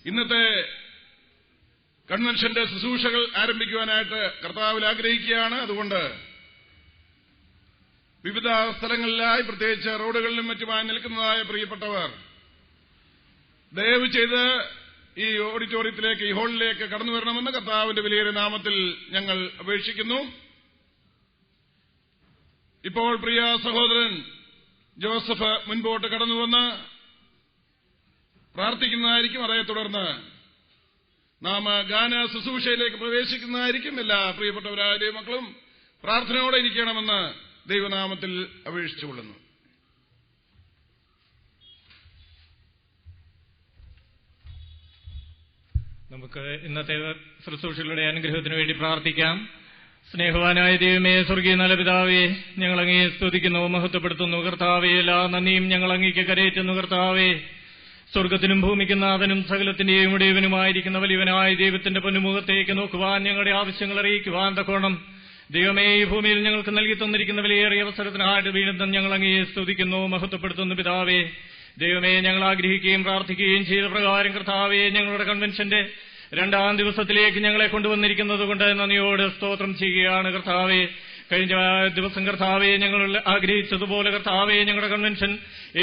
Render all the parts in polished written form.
ഇന്നത്തെ കൺവെൻഷന്റെ ശുശ്രൂഷകൾ ആരംഭിക്കുവാനായിട്ട് കർത്താവിൽ ആഗ്രഹിക്കുകയാണ്. അതുകൊണ്ട് വിവിധ സ്ഥലങ്ങളിലായി, പ്രത്യേകിച്ച് റോഡുകളിലും മറ്റുമായി നിൽക്കുന്നതായ പ്രിയപ്പെട്ടവർ, ദയവ് ചെയ്ത് ഈ ഓഡിറ്റോറിയത്തിലേക്ക്, ഈ ഹാളിലേക്ക് കടന്നു വരണമെന്ന് കർത്താവിന്റെ വലിയ നാമത്തിൽ ഞങ്ങൾ അപേക്ഷിക്കുന്നു. ഇപ്പോൾ പ്രിയ സഹോദരൻ ജോസഫ് മുൻപോട്ട് കടന്നുവന്ന് പ്രാർത്ഥിക്കുന്നതായിരിക്കും. അതേ തുടർന്ന് നാം ഗാന ശുശ്രൂഷയിലേക്ക് പ്രവേശിക്കുന്നതായിരിക്കും. എല്ലാ പ്രിയപ്പെട്ടവരായ മക്കളും പ്രാർത്ഥനയോടെ ഇരിക്കണമെന്ന് ദൈവനാമത്തിൽ അപേക്ഷിച്ചുകൊള്ളുന്നു. നമുക്ക് ഇന്നത്തെ ശുശ്രൂഷകളുടെ അനുഗ്രഹത്തിന് വേണ്ടി പ്രാർത്ഥിക്കാം. സ്നേഹവാനായ ദൈവമേ, സ്വർഗീയ നല്ല പിതാവേ, ഞങ്ങൾ അങ്ങയെ സ്തുതിക്കുന്നു, മഹത്വപ്പെടുത്തുന്നു. കർത്താവേ, എല്ലാ നന്ദിയും ഞങ്ങൾ അങ്ങേക്ക് കരയേറ്റുന്നു. കർത്താവേ, സ്വർഗത്തിനും ഭൂമിക്കും നാഥനും സകലത്തിന്റെയും ഉടയവനുമായിരിക്കുന്ന വലിയവനായ ദൈവത്തിന്റെ പൊന്നുമുഖത്തേക്ക് നോക്കുവാൻ, ഞങ്ങളുടെ ആവശ്യങ്ങൾ അറിയിക്കുവാൻ തക്കോണം ദൈവമേ, ഈ ഭൂമിയിൽ ഞങ്ങൾക്ക് നൽകി തന്നിരിക്കുന്ന വിലയേറിയ അവസരത്തിനായിട്ട് വീണ്ടും ഞങ്ങൾ അങ്ങയെ സ്തുതിക്കുന്നു, മഹത്വപ്പെടുത്തുന്നു. പിതാവേ, ദൈവമേ, ഞങ്ങൾ ആഗ്രഹിക്കുകയും പ്രാർത്ഥിക്കുകയും ചെയ്ത പ്രകാരം കർത്താവേ, ഞങ്ങളുടെ കൺവെൻഷന്റെ 2ാം ദിവസത്തിലേക്ക് ഞങ്ങളെ കൊണ്ടുവന്നിരിക്കുന്നത് കൊണ്ട് നന്ദിയോട് സ്തോത്രം ചെയ്യുകയാണ്. കർത്താവേ, കഴിഞ്ഞ ദിവസം കർത്താവെ ഞങ്ങൾ ആഗ്രഹിച്ചതുപോലെ കർത്താവെ ഞങ്ങളുടെ കൺവെൻഷൻ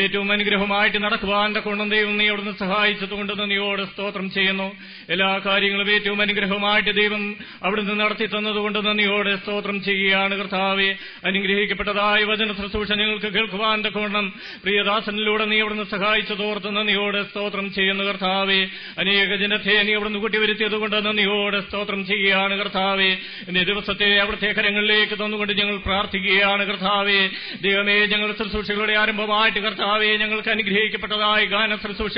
ഏറ്റവും അനുഗ്രഹമായിട്ട് നടക്കുവാൻ തക്കോണം ദൈവം നീ അവിടുന്ന് സഹായിച്ചതുകൊണ്ട് നന്ദിയോട് സ്തോത്രം ചെയ്യുന്നു. എല്ലാ കാര്യങ്ങളും ഏറ്റവും അനുഗ്രഹമായിട്ട് ദൈവം അവിടുന്ന് നടത്തി തന്നതുകൊണ്ട് നന്ദിയോട് സ്തോത്രം ചെയ്യുകയാണ്. കർത്താവെ, അനുഗ്രഹിക്കപ്പെട്ടതായ വചന ശുശ്രൂഷ ഞങ്ങൾക്ക് കേൾക്കുവാൻ തക്കോണം പ്രിയദാസനിലൂടെ നീ അവിടുന്ന് സഹായിച്ചതോർത്ത് നന്ദിയോട് സ്തോത്രം ചെയ്യുന്നു. കർത്താവെ, അനേക ജനത്തെ നീ അവിടുന്ന് കൂട്ടിവരുത്തിയതുകൊണ്ട് നന്ദിയോട് സ്തോത്രം ചെയ്യുകയാണ്. കർത്താവെ, ഇന്നേ ദിവസത്തെ അവിടുത്തെ കരങ്ങളിലേക്ക് തന്നുകൊണ്ട് ഞങ്ങൾ പ്രാർത്ഥിക്കുകയാണ്. കർത്താവെ, ദൈവമേ, ഞങ്ങളുടെ ശുശ്രൂഷകളുടെ ആരംഭമായിട്ട് കർത്താവെ ഞങ്ങൾക്ക് അനുഗ്രഹിക്കപ്പെട്ടതായ ഗാന ശുശ്രൂഷ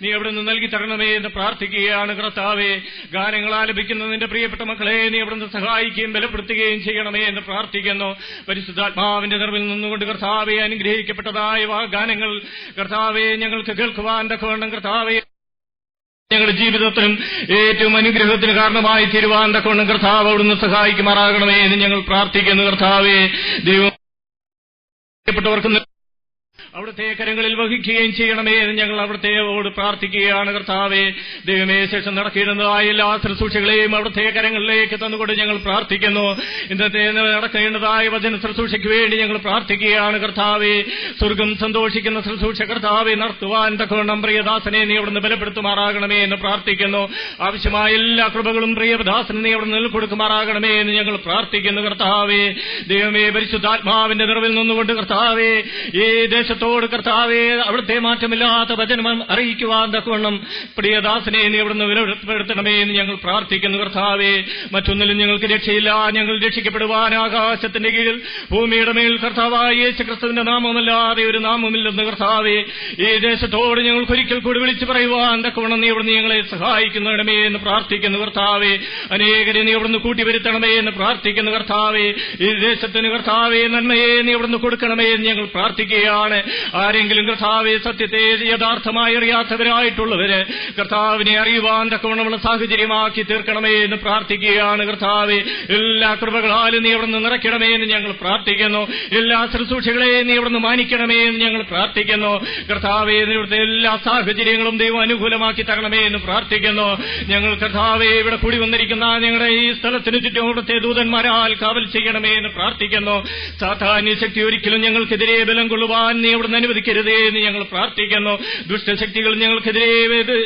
നീ അവിടുന്ന് നൽകി തരണമേ എന്ന് പ്രാർത്ഥിക്കുകയാണ്. കർത്താവെ, ഗാനങ്ങൾ ആലപിക്കുന്ന നിന്റെ പ്രിയപ്പെട്ട മക്കളെ നീ അവിടുന്ന് സഹായിക്കുകയും ബലപ്പെടുത്തുകയും ചെയ്യണമേ എന്ന് പ്രാർത്ഥിക്കുന്നു. പരിശുദ്ധാത്മാവിന്റെ നിറവിൽ നിന്നുകൊണ്ട് കർത്താവെ അനുഗ്രഹിക്കപ്പെട്ടതായ ഗാനങ്ങൾ കർത്താവെ ഞങ്ങൾക്ക് കേൾക്കുവാൻ തക്കവണ്ണം കർത്താവെ ഞങ്ങളുടെ ജീവിതത്തിലും ഏറ്റവും അനുഗ്രഹത്തിന് കാരണമായി തീരുവാൻ തക്കവണ്ണം കർത്താവ് അവിടുന്ന് സഹായിക്കുമാറാകണമേ എന്ന് ഞങ്ങൾ പ്രാർത്ഥിക്കുന്നു. കർത്താവെ, ദൈവം പ്രിയപ്പെട്ടവർക്ക് അവിടുത്തെ കരങ്ങളിൽ വഹിക്കുകയും ചെയ്യണമേ എന്ന് ഞങ്ങൾ അവിടുത്തെയോട് പ്രാർത്ഥിക്കുകയാണ്. കർത്താവെ, ദൈവമേ, ശേഷം നടക്കേണ്ടതായ എല്ലാ ശുശ്രൂഷകളെയും അവിടുത്തെ കരങ്ങളിലേക്ക് തന്നുകൊണ്ട് ഞങ്ങൾ പ്രാർത്ഥിക്കുന്നു. ഇന്നത്തെ നടക്കേണ്ടതായ വചന ശുശ്രൂഷയ്ക്ക് വേണ്ടി ഞങ്ങൾ പ്രാർത്ഥിക്കുകയാണ്. കർത്താവെ, സ്വർഗം സന്തോഷിക്കുന്ന ശുശ്രൂഷ കർത്താവെ നടത്തുവാൻ തക്കവണ്ണം പ്രിയദാസനെ നീ അവിടുന്ന് ബലപ്പെടുത്തുമാറാകണമേ എന്ന് പ്രാർത്ഥിക്കുന്നു. ആവശ്യമായ എല്ലാ കൃപകളും പ്രിയദാസനെ നീ അവിടുന്ന് കൊടുക്കുമാറാകണമേ എന്ന് ഞങ്ങൾ പ്രാർത്ഥിക്കുന്നു. കർത്താവെ, ദൈവമേ, പരിശുദ്ധാത്മാവിന്റെ നിറവിൽ നിന്നുകൊണ്ട് കർത്താവെ ഈ ദേശത്തോട് കർത്താവെ അവിടുത്തെ മാറ്റമില്ലാത്ത വചനം അറിയിക്കുവാൻ തക്കവണ്ണം പ്രിയദാസനെ നീ അവിടുന്ന് വിലപ്പെടുത്തണമേ എന്ന് ഞങ്ങൾ പ്രാർത്ഥിക്കുന്നു. കർത്താവെ, മറ്റൊന്നിലും ഞങ്ങൾക്ക് രക്ഷയില്ല. ഞങ്ങൾ രക്ഷിക്കപ്പെടുവാൻ ആകാശത്തിന്റെ കീഴിൽ ഭൂമിയുടെ മേൽ കർത്താവായ യേശുക്രിസ്തുവിന്റെ നാമമല്ലാതെ ഒരു നാമമില്ലെന്ന് കർത്താവെ ഈ ദേശത്തോട് ഞങ്ങൾക്ക് ഒരിക്കൽ കൂടി വിളിച്ചു പറയുവാൻ തക്കവണ്ണം നീ അവിടുന്ന് ഞങ്ങളെ സഹായിക്കണമേ എന്ന് പ്രാർത്ഥിക്കുന്നു. കർത്താവെ, അനേകരെ നീ അവിടുന്ന് കൂട്ടിവരുത്തണമേ എന്ന് പ്രാർത്ഥിക്കുന്നു. കർത്താവെ, ഈ ദേശത്തിന് കർത്താവെ നന്മയെ നീ അവിടുന്ന് കൊടുക്കണമേ എന്ന് ഞങ്ങൾ പ്രാർത്ഥിക്കുകയാണ്. ആരെങ്കിലും കർത്താവെ സത്യത്തെ യഥാർത്ഥമായി അറിയാത്തവരായിട്ടുള്ളവര് കർത്താവിനെ അറിയുവാൻ തക്കവണ്ണമുള്ള സാഹചര്യമാക്കി തീർക്കണമേ എന്ന് പ്രാർത്ഥിക്കുകയാണ്. കർത്താവെ, എല്ലാ കൃപകളാലും നീ അവിടുന്ന് നിറയ്ക്കണമേ എന്ന് ഞങ്ങൾ പ്രാർത്ഥിക്കുന്നു. എല്ലാ ശുശ്രൂഷകളെയും നീ അവിടുന്ന് മാനിക്കണമേ എന്ന് ഞങ്ങൾ പ്രാർത്ഥിക്കുന്നു. കർത്താവെ, ഇവിടുത്തെ എല്ലാ സാഹചര്യങ്ങളും ദൈവം അനുകൂലമാക്കി തരണമേ എന്ന് പ്രാർത്ഥിക്കുന്നു. ഞങ്ങൾ കർത്താവെ ഇവിടെ കൂടി വന്നിരിക്കുന്ന ഞങ്ങളുടെ ഈ സ്ഥലത്തിന് ചുറ്റും അവിടുത്തെ ദൂതന്മാരാൽ കാവൽ ചെയ്യണമേ എന്ന് പ്രാർത്ഥിക്കുന്നു. സാധാന്യ ശക്തി ഒരിക്കലും ഞങ്ങൾക്കെതിരെ ബലം കൊള്ളുവാൻ നീ അവിടുന്ന് അനുവദിക്കരുതേ എന്ന് ഞങ്ങൾ പ്രാർത്ഥിക്കുന്നു. ദുഷ്ടശക്തികൾ ഞങ്ങൾക്കെതിരെ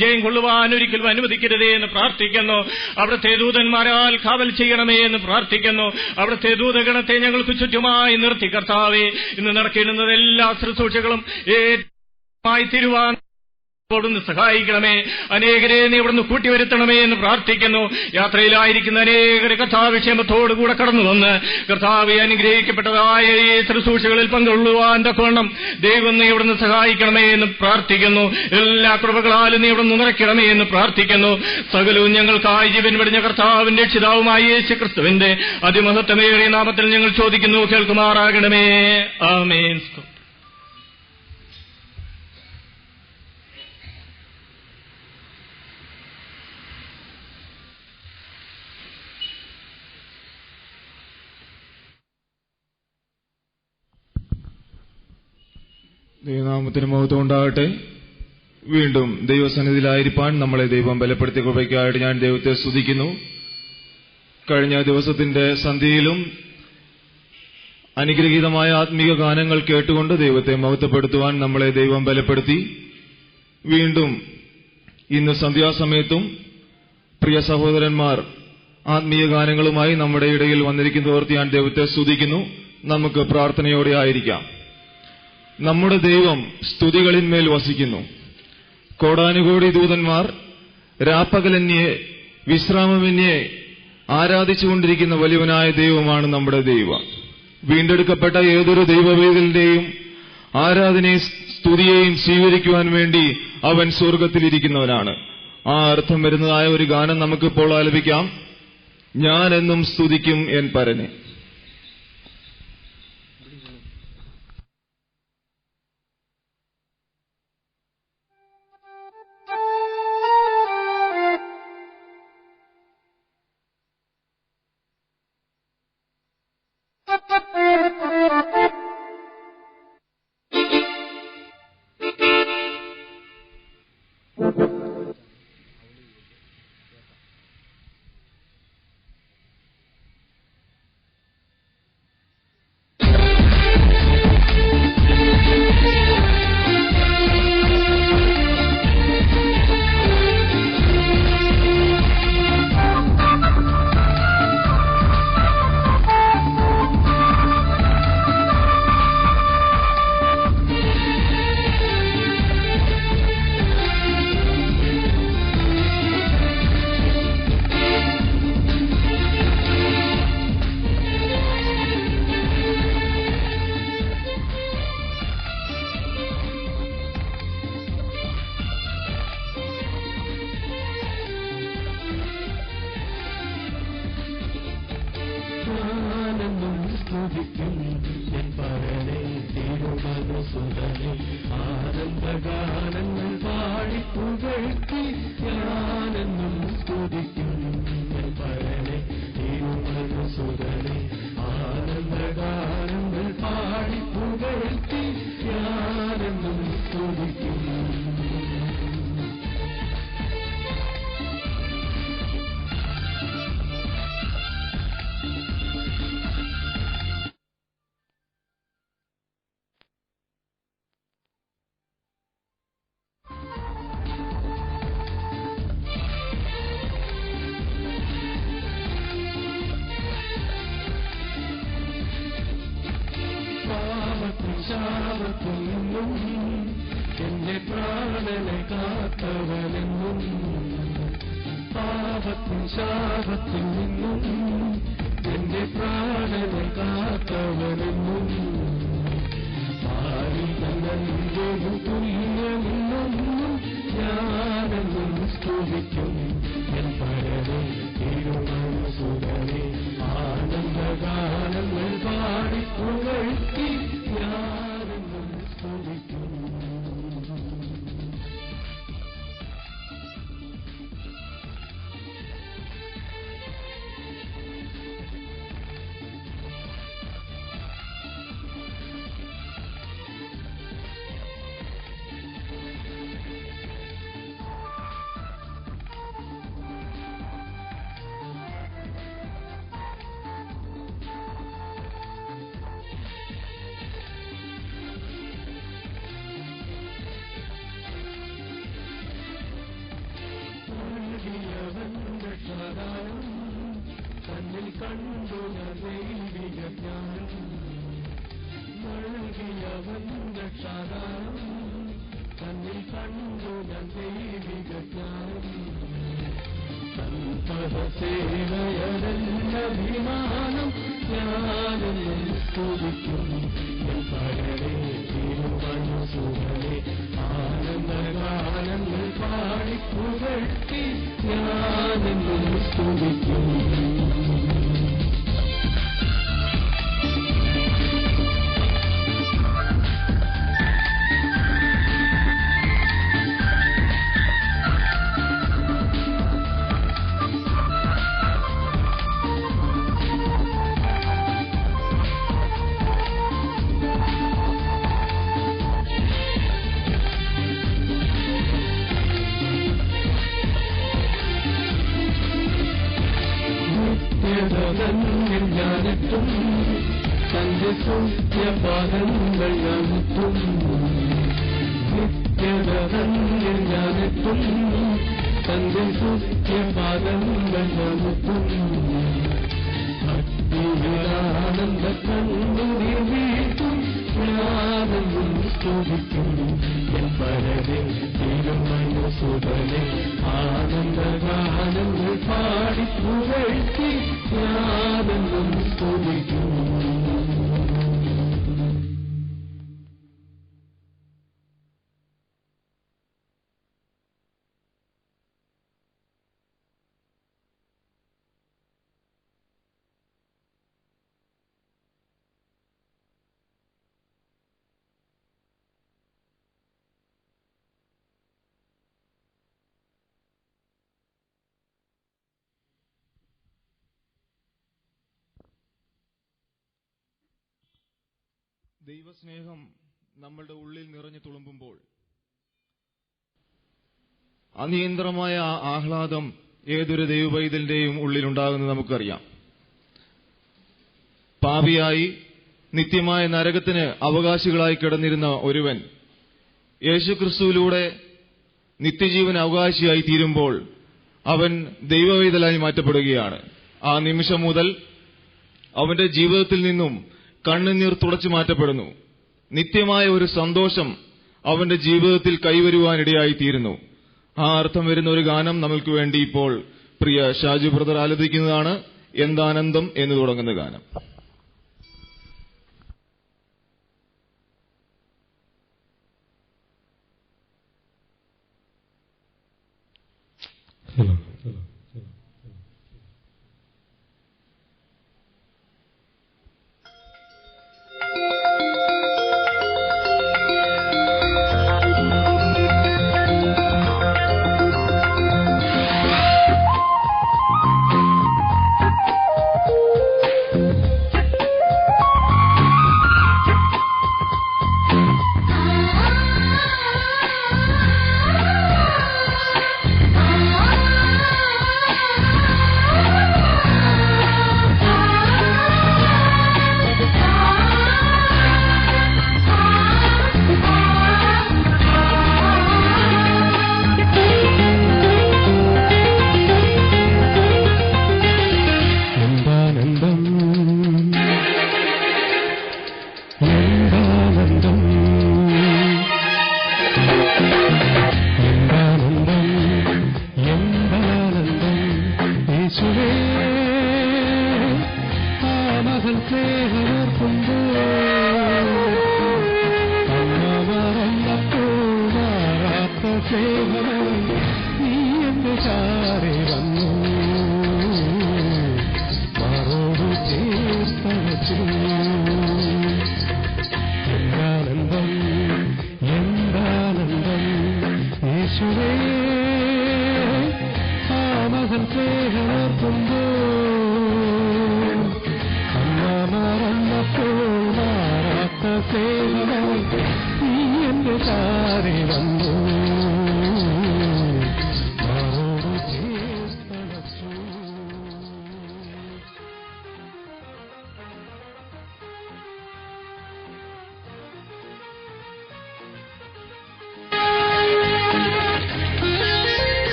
ജയം കൊള്ളുവാൻ ഒരിക്കലും അനുവദിക്കരുതേ എന്ന് പ്രാർത്ഥിക്കുന്നു. അവിടുത്തെ ദൂതന്മാരാൽ കാവൽ ചെയ്യണമേ എന്ന് പ്രാർത്ഥിക്കുന്നു. അവിടുത്തെ ദൂതഗണത്തെ ഞങ്ങൾക്ക് ചുറ്റുമായി നിർത്തി കർത്താവെ ഇന്ന് നടക്കേണ്ടുന്നത് എല്ലാ ശുശ്രൂഷകളും ഏറ്റുമായി തീരുവാൻ ോടുന്ന് സഹായിക്കണമേ. അനേകരെ നീ ഇവിടുന്ന് കൂട്ടിവരുത്തണമേ എന്ന് പ്രാർത്ഥിക്കുന്നു. യാത്രയിലായിരിക്കുന്ന അനേകരെ കർത്താവിക്ഷേമത്തോടുകൂടെ കടന്നു വന്ന് കർത്താവെ അനുഗ്രഹിക്കപ്പെട്ടതായ ഈ ശുശ്രൂഷകളിൽ പങ്കുകൊള്ളുവാൻ തക്കവണ്ണം ദൈവം നീ ഇവിടുന്ന് സഹായിക്കണമേ എന്ന് പ്രാർത്ഥിക്കുന്നു. എല്ലാ കൃപകളാലും നീ ഇവിടുന്ന് നിറയ്ക്കണമേ എന്ന് പ്രാർത്ഥിക്കുന്നു. സകലവും ഞങ്ങൾക്കായി ജീവൻ വെടിഞ്ഞ കർത്താവിന്റെ രക്ഷിതാവുമായ യേശുക്രിസ്തുവിന്റെ അതിമഹത്വമേറിയ നാമത്തിൽ ഞങ്ങൾ ചോദിക്കുന്നു, കേൾക്കുമാറാകണമേ. ആമേൻ. ദൈവനാമത്തിന് മഹത്വം ഉണ്ടാകട്ടെ. വീണ്ടും ദൈവസന്നിധിയിലായിരിക്കാൻ നമ്മളെ ദൈവം ബലപ്പെടുത്തിയ കൃപയ്ക്കായിട്ട് ഞാൻ ദൈവത്തെ സ്തുതിക്കുന്നു. കഴിഞ്ഞ ദിവസത്തിന്റെ സന്ധ്യയിലും അനുഗ്രഹീതമായ ആത്മീയ ഗാനങ്ങൾ കേട്ടുകൊണ്ട് ദൈവത്തെ മഹത്വപ്പെടുത്തുവാൻ നമ്മളെ ദൈവം ബലപ്പെടുത്തി. വീണ്ടും ഇന്ന് സന്ധ്യാസമയത്തും പ്രിയ സഹോദരന്മാർ ആത്മീയ ഗാനങ്ങളുമായി നമ്മുടെ ഇടയിൽ വന്നിരിക്കുന്നതോർത്ത് ഞാൻ ദൈവത്തെ സ്തുതിക്കുന്നു. നമുക്ക് പ്രാർത്ഥനയോടെ ആയിരിക്കാം. നമ്മുടെ ദൈവം സ്തുതികളിന്മേൽ വസിക്കുന്നു. കോടാനുകോടി ദൂതന്മാർ രാപ്പകലന്യെ വിശ്രാമമന്യെ ആരാധിച്ചുകൊണ്ടിരിക്കുന്ന വലിയവനായ ദൈവമാണ് നമ്മുടെ ദൈവം. വീണ്ടെടുക്കപ്പെട്ട ഏതൊരു ദൈവവേദലിന്റെയും ആരാധനയും സ്തുതിയെയും സ്വീകരിക്കുവാൻ വേണ്ടി അവൻ സ്വർഗത്തിലിരിക്കുന്നവനാണ്. ആ അർത്ഥം വരുന്നതായ ഒരു ഗാനം നമുക്കിപ്പോൾ ആലപിക്കാം. ഞാൻ എന്നും സ്തുതിക്കും എൻ പരനെ. എന്റെ പ്രാണനെ കാത്തവനെന്നും പാപത്തിൻ ശാപത്തിൽ നിന്നും എന്റെ പ്രാണനെ കാത്തവനെന്നും പാലിതനും തുല്യമില്ലെന്നും ഞാനെന്നും സ്തുതിക്കും എൻ പരനെ തിരുമനസുരനെ ആനന്ദഗാനങ്ങൾ പാടി പുകഴ്ത്തി ഞാനെന്നും സ്തുതിക്കും. തന്നിൽ കണ്ടു ദൈവിക ജ്ഞാനം നൽകിയവൻ രക്ഷാദാനം തന്നിൽ കണ്ടു ദൈവിക ജ്ഞാനം സേവയനഭിമാനം ഞാനെന്നും സ്തുതിക്കും എൻ പരനെ തിരുമനസുരനെ ആനന്ദഗാനങ്ങൾ പാടി പുകഴ്ത്തി ഞാനെന്നും സ്തുതിക്കും. നിത്യത തന്നിൽ ഞാനെത്തും തന്റെ സൂര്യപാദങ്ങൾ ഞാനെത്തും നിത്യത തന്നിൽ ഞാനെത്തും തന്റെ സൂര്യപാദങ്ങൾ ഞാനെത്തും ഭക്തിയിലാനന്ദ കണ്ണുനീർ വീഴ്ത്തും ഞാനെന്നും സ്തുതിക്കും എൻ പരനെ തിരുമനസുതനെ ആനന്ദഗാനങ്ങൾ പാടി പുകഴ്ത്തി ഞാനെന്നും സ്തുതിക്കും. ദൈവസ്നേഹം നമ്മളുടെ ഉള്ളിൽ നിറഞ്ഞു തുളുമ്പുമ്പോൾ അനിയന്ത്രമായ ആഹ്ലാദം ഏതൊരു ദൈവപൈതലിന്റെയും ഉള്ളിലുണ്ടാകുന്നത് നമുക്കറിയാം. പാപിയായി നിത്യമായ നരകത്തിന് അവകാശികളായി കിടന്നിരുന്ന ഒരുവൻ യേശുക്രിസ്തുവിലൂടെ നിത്യജീവൻ അവകാശിയായി തീരുമ്പോൾ അവൻ ദൈവപൈതലായി മാറ്റപ്പെടുകയാണ്. ആ നിമിഷം മുതൽ അവന്റെ ജീവിതത്തിൽ നിന്നും കണ്ണുനീർ തുടച്ചു മാറ്റപ്പെടുന്നു. നിത്യമായ ഒരു സന്തോഷം അവന്റെ ജീവിതത്തിൽ കൈവരുവാനിടയായിത്തീരുന്നു. ആ അർത്ഥം വരുന്ന ഒരു ഗാനം നമ്മൾക്ക് വേണ്ടി ഇപ്പോൾ പ്രിയ ഷാജു ബ്രദർ ആലപിക്കുന്നതാണ്. എന്താനന്ദം എന്ന് തുടങ്ങുന്ന ഗാനം.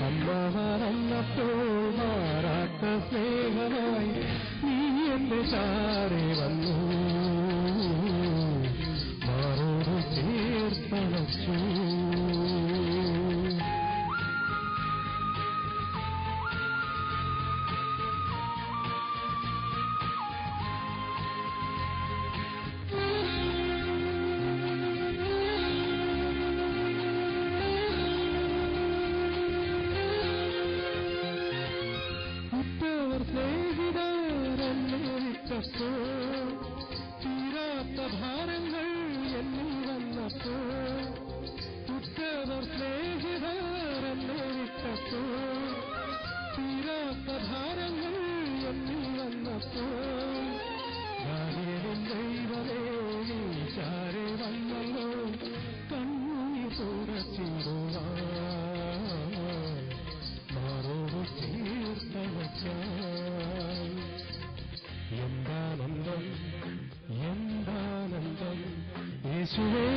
അമ്മ മറന്നപ്പോൾ മാറാത്ത സ്നേഹമായി നീ എന്റെ ചാരെ വന്നു മാറോട് ചേർത്തണച്ചു. തീരാത്ത ഭാരങ്ങൾ എന്നിൽ വന്നപ്പോ ഉറ്റവർ സ്നേഹിതർ എന്നെ വിട്ടപ്പോ തീരാത്ത ഭാരങ്ങൾ എന്നിൽ വന്നപ്പോ ഭാര്യനും ദൈവമേ നീ ചാരെ വന്നല്ലോ കണ്ണുനി തുടച്ചിടുവാൻ മാറോട് തീർത്തവച്ചാൽ. എന്താനന്ദം എന്താനന്ദം യേശുവേ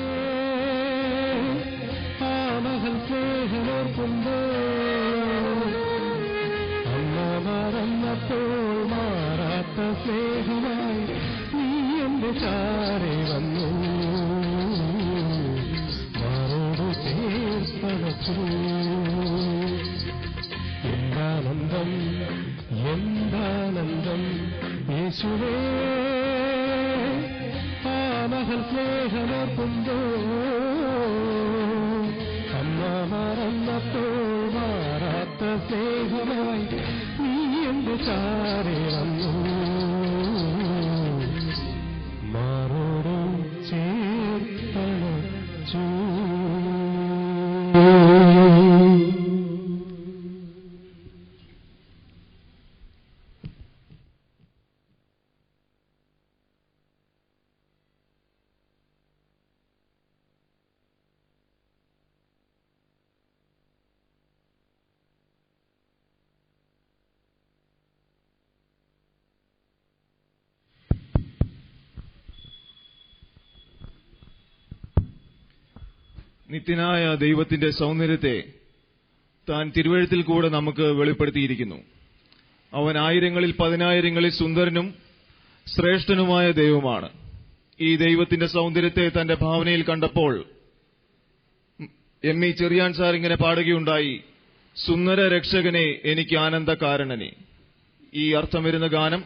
ആ മഹൽ സ്നേഹമോർക്കുമ്പോ അമ്മ മറന്നപ്പോൾ മാറാത്ത സ്നേഹമായി നീ എന്റെ ചാരെ വന്നു മാറോട് ചേർത്തണച്ചു. എന്താനന്ദം എന്താനന്ദം യേശുവേ ആ മഹൽ സ്നേഹമോർക്കുമ്പോ അമ്മ മറന്നപ്പോൾ മാറാത്ത സ്നേഹമായി നീ എന്റെ ചാരെ വന്നു മാറോട് ചേർത്തണച്ചു. നിത്യനായ ദൈവത്തിന്റെ സൗന്ദര്യത്തെ താൻ തിരുവെഴുത്തിൽ കൂടെ നമുക്ക് വെളിപ്പെടുത്തിയിരിക്കുന്നു. അവൻ ആയിരങ്ങളിൽ പതിനായിരങ്ങളിൽ സുന്ദരനും ശ്രേഷ്ഠനുമായ ദൈവമാണ്. ഈ ദൈവത്തിന്റെ സൗന്ദര്യത്തെ തന്റെ ഭാവനയിൽ കണ്ടപ്പോൾ എം ഇ ചെറിയാൻ സാർ ഇങ്ങനെ പാടുകയുണ്ടായി, സുന്ദര രക്ഷകനെ എനിക്ക് ആനന്ദകാരണനെ. ഈ അർത്ഥം വരുന്ന ഗാനം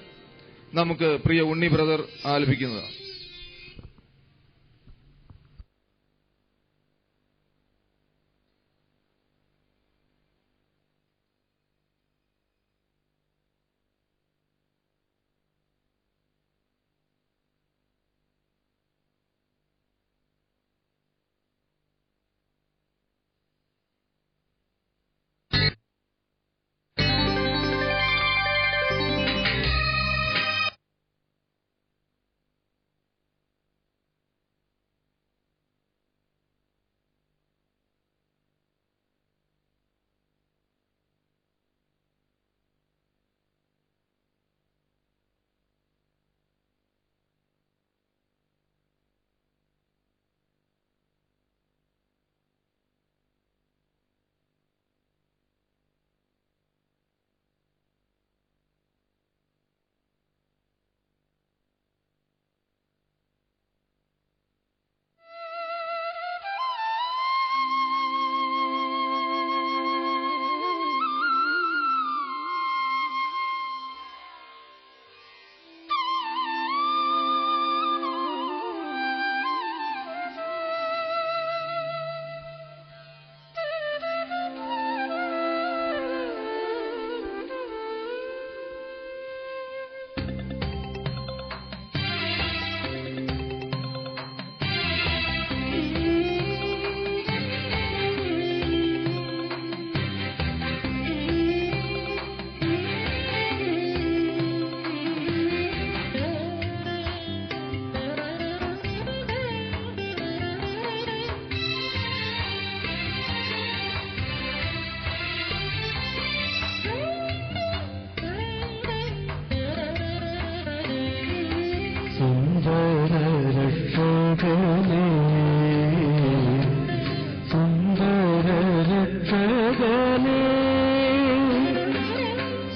നമുക്ക് പ്രിയ ഉണ്ണി ബ്രദർ ആലപിക്കുന്നതാണ്.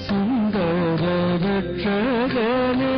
സുന്ദര രക്ഷകനേ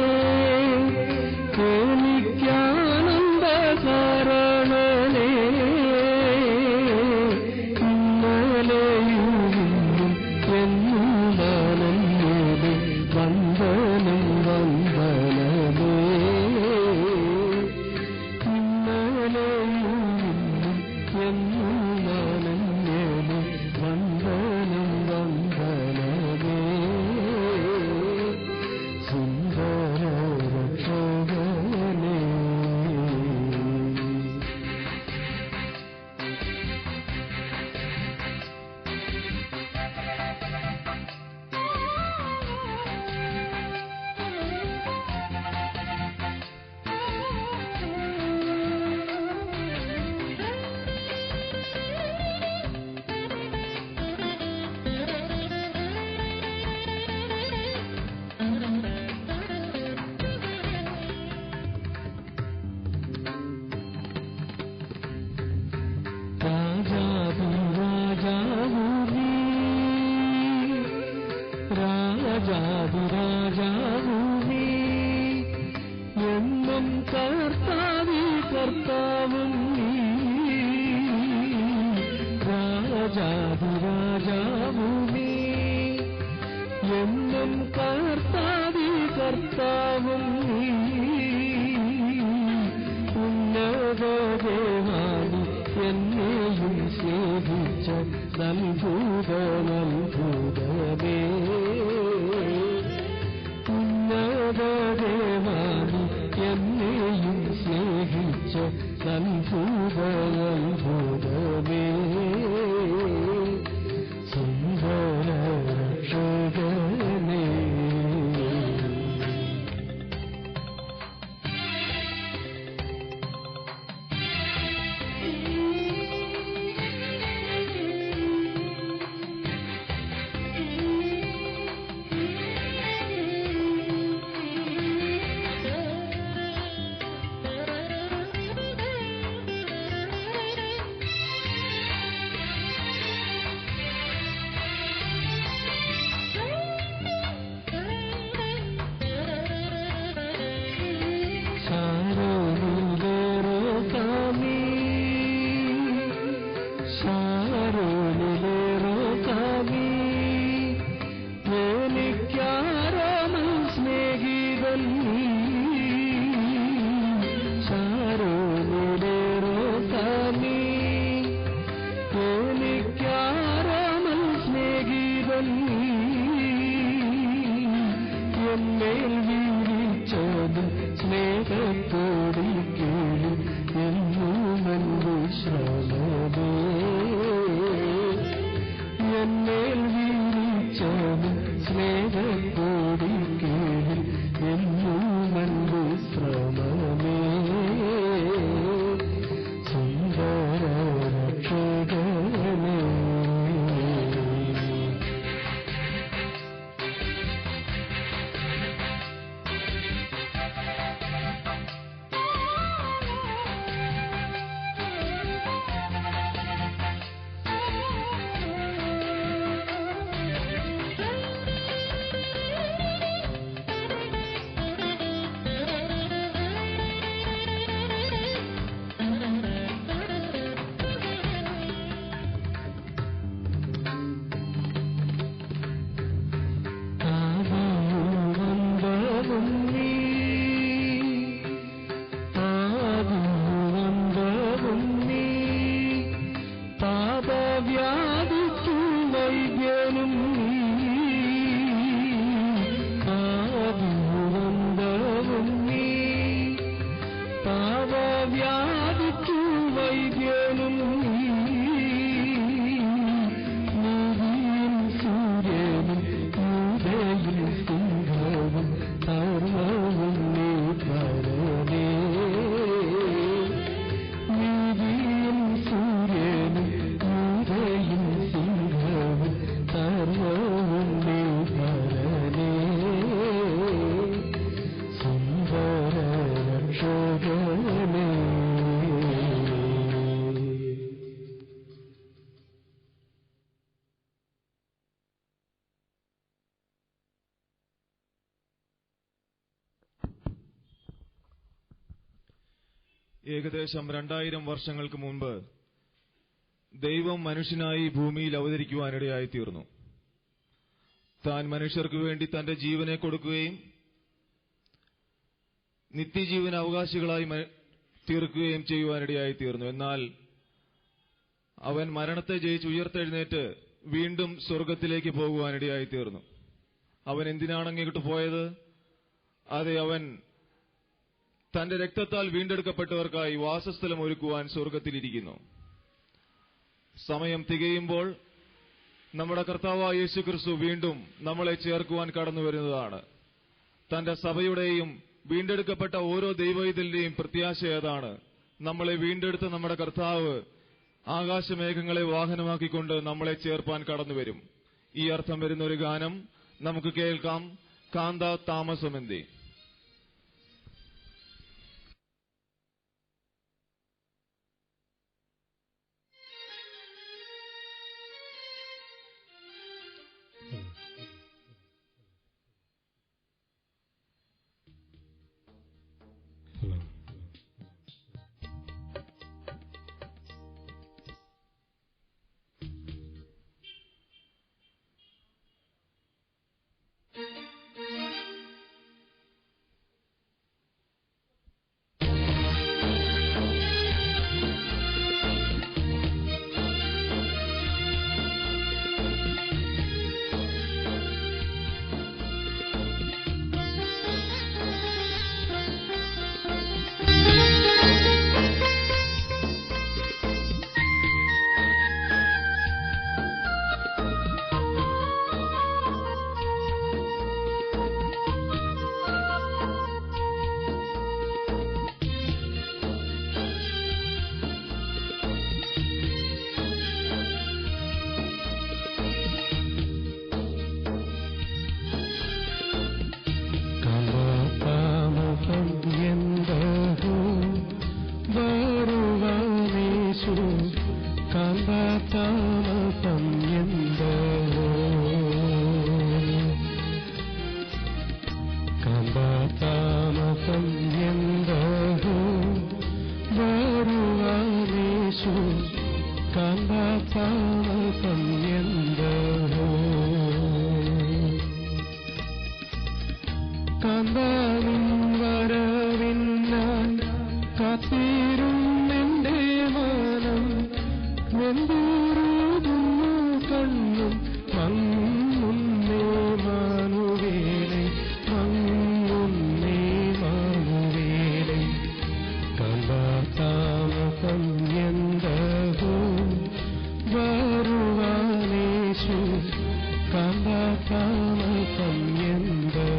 രാജാതിരാജാവു നീ എന്നും കർത്താവി കർത്താവും നീ രാജാതിരാജാവു നീ എന്നും കർത്താവി കർത്താവും നീ ഉന്നതദേവാനി എന്നെയും സ്നേഹിച്ച നൽഭൂതമേ ഉന്നതദേവാനി എന്നെയും സ്നേഹിച്ച നൽഭൂതമേ സുന്ദര രക്ഷകനേ ഏകദേശം 2000 വർഷങ്ങൾക്ക് മുൻപ് ദൈവം മനുഷ്യനായി ഭൂമിയിൽ അവതരിക്കുവാനിടയായിത്തീർന്നു. താൻ മനുഷ്യർക്കു വേണ്ടി തന്റെ ജീവനെ കൊടുക്കുകയും നിത്യജീവന അവകാശികളായി തീർക്കുകയും ചെയ്യുവാനിടയായിത്തീർന്നു. എന്നാൽ അവൻ മരണത്തെ ജയിച്ച് ഉയർത്തെഴുന്നേറ്റ് വീണ്ടും സ്വർഗത്തിലേക്ക് പോകുവാനിടയായിത്തീർന്നു. അവൻ എന്തിനാണ് അങ്ങോട്ട് പോയത്? അതെ, അവൻ തന്റെ രക്തത്താൽ വീണ്ടെടുക്കപ്പെട്ടവർക്കായി വാസസ്ഥലം ഒരുക്കുവാൻ സ്വർഗത്തിലിരിക്കുന്നു. സമയം തികയുമ്പോൾ നമ്മുടെ കർത്താവായ യേശുക്രിസ്തു വീണ്ടും നമ്മളെ ചേർക്കുവാൻ കടന്നു വരുന്നതാണ്. തന്റെ സഭയുടെയും വീണ്ടെടുക്കപ്പെട്ട ഓരോ ദൈവവൈതലിന്റെയും പ്രത്യാശ ഏതാണ്? നമ്മളെ വീണ്ടെടുത്ത നമ്മുടെ കർത്താവ് ആകാശമേഘങ്ങളെ വാഹനമാക്കിക്കൊണ്ട് നമ്മളെ ചേർപ്പാൻ കടന്നുവരും. ഈ അർത്ഥം വരുന്ന ഒരു ഗാനം നമുക്ക് കേൾക്കാം. കാന്ത താമസമെന്തേ. താമസം എന്തോ വരുവാനേശു കാന്ത താമസം എന്തോ കാന്താവിൻ വരവിനായി കാത്തിരുന്നെന്റെ മാനം വെന്തൂറുന്നു കണ്ണും മങ്ങുന്നേ മാനുവേലെ മങ്ങുന്നേ മാനുവേലെ കാന്താതാമസം എന്തോ വരുവാനേശു കാന്താതാമസം എന്തോ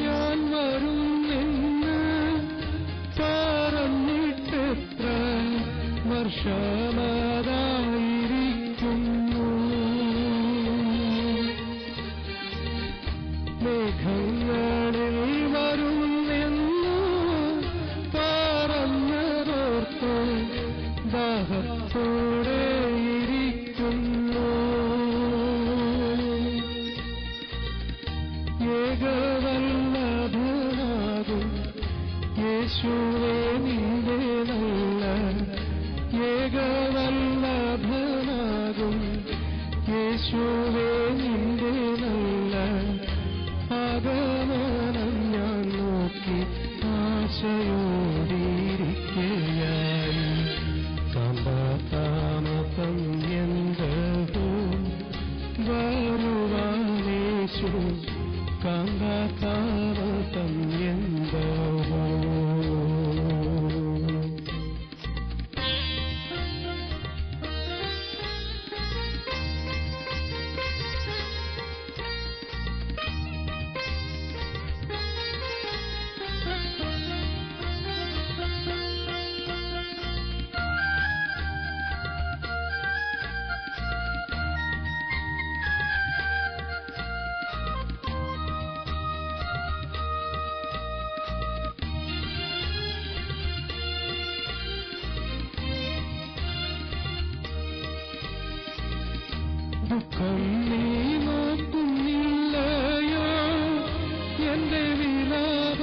ഞാൻ വരുമെന്ന് പറഞ്ഞിട്ടെത്ര വർഷമതായിരിക്കുന്നു മേഘങ്ങളിൽ വരുമെന്ന് പറഞ്ഞതോർത്ത് ദാഹത്തോടെ ഇരിക്കുന്നു ഏകവല്ലഭനാകും യേശുവേ നിന്റെ നല്ല ഏകവല്ലഭനാകും യേശുവേ നിന്റെ നല്ല ആഗമനം ഞാൻ നോക്കി ആശയോടിരിക്കയായി കാന്താതാമസം എന്തോ വരുവാനേശു കാന്താതാമസം എന്തോ ദുഃഖം നീ നോക്കുന്നില്ലയോ എന്റെ വിലാപ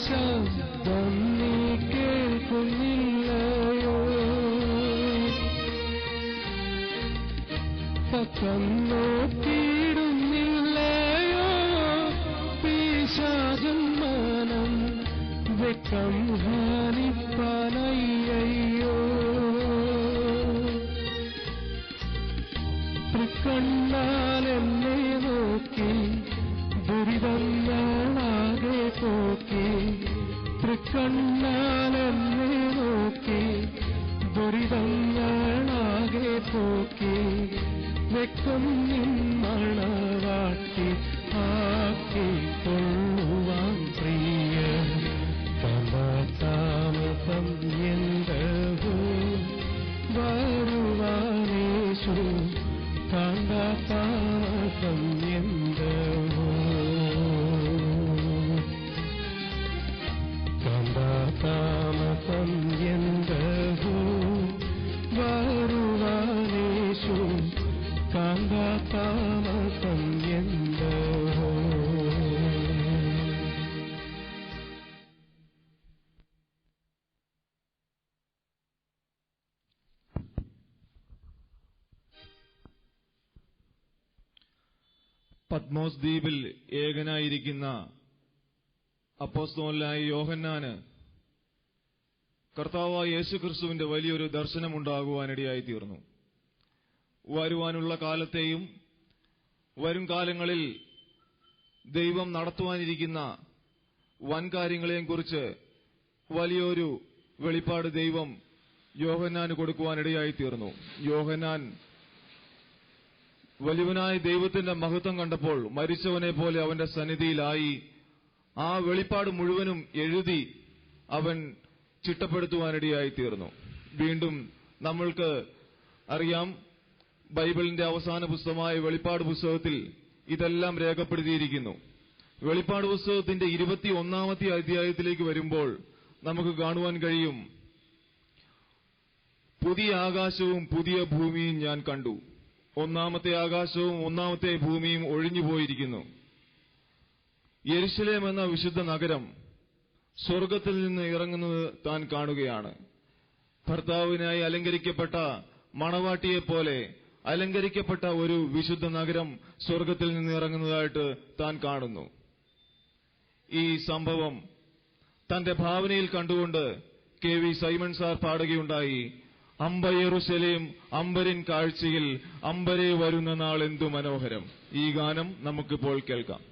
ശബ്ദം നീ കേൾക്കുന്നില്ലയോ പക്കം നോക്കിയിടുന്നില്ലയോ പിശാചൻ മനം വെക്കം ഹാനിപ്പാനയ്യോ തൃക്കണ്ണാലെന്നെ നോക്കി ദുരിതങ്ങളാകെ പോക്കി തൃക്കണ്ണാലെന്നെ നോക്കി ദുരിതങ്ങളാകെ പോക്കി വെക്കം നിമ്മണവാട്ടി ആക്കിക്കൊള്ളുവാൻ പ്രിയ കാന്താതാമസം എന്തോ വരുവാനേശു കാന്താതാമസം എന്തോ കാന്താതാമസം എന്തോ വരുവാനേശു കാന്താതാമസം എന്തോ പത്മോസ് ദ്വീപിൽ ഏകനായിരിക്കുന്ന അപ്പോസ്തലനായ യോഹന്നാന് കർത്താവായ യേശുക്രിസ്തുവിന്റെ വലിയൊരു ദർശനമുണ്ടാകുവാനിടയായി തീർന്നു. വരുവാനുള്ള കാലത്തെയും വരും കാലങ്ങളിൽ ദൈവം നടത്തുവാനിരിക്കുന്ന വൻകാര്യങ്ങളെയും കുറിച്ച് വലിയൊരു വെളിപ്പാട് ദൈവം യോഹന്നാന് കൊടുക്കുവാനിടയായി തീർന്നു. യോഹന്നാൻ വലിയവനായ ദൈവത്തിന്റെ മഹത്വം കണ്ടപ്പോൾ മരിച്ചവനെ പോലെ അവന്റെ സന്നിധിയിലായി ആ വെളിപ്പാട് മുഴുവനും എഴുതി അവൻ ചിട്ടപ്പെടുത്തുവാനിടയായി തീർന്നു. വീണ്ടും നമ്മൾക്ക് അറിയാം, ബൈബിളിന്റെ അവസാന പുസ്തകമായ വെളിപ്പാട് പുസ്തകത്തിൽ ഇതെല്ലാം രേഖപ്പെടുത്തിയിരിക്കുന്നു. വെളിപ്പാട് പുസ്തകത്തിന്റെ 21-ാമത്തെ അധ്യായത്തിലേക്ക് വരുമ്പോൾ നമുക്ക് കാണുവാൻ കഴിയും, പുതിയ ആകാശവും പുതിയ ഭൂമിയും ഞാൻ കണ്ടു. ഒന്നാമത്തെ ആകാശവും ഒന്നാമത്തെ ഭൂമിയും ഒഴിഞ്ഞുപോയിരിക്കുന്നു. യെരുശലേം എന്ന വിശുദ്ധ നഗരം സ്വർഗത്തിൽ നിന്ന് ഇറങ്ങുന്നത് താൻ കാണുകയാണ്. ഭർത്താവിനായി അലങ്കരിക്കപ്പെട്ട മണവാട്ടിയെപ്പോലെ അലങ്കരിക്കപ്പെട്ട ഒരു വിശുദ്ധ നഗരം സ്വർഗത്തിൽ നിന്ന് ഇറങ്ങുന്നതായിട്ട് താൻ കാണുന്നു. ഈ സംഭവം തന്റെ ഭാവനയിൽ കണ്ടുകൊണ്ട് KV സൈമൺ സാർ പാടുകയുണ്ടായി, അമ്പ യെരൂശലേം അമ്പരിൻ കാഴ്ചയിൽ അമ്പരെ വരുന്ന നാൾ എന്തു മനോഹരം. ഈ ഗാനം നമുക്കിപ്പോൾ കേൾക്കാം.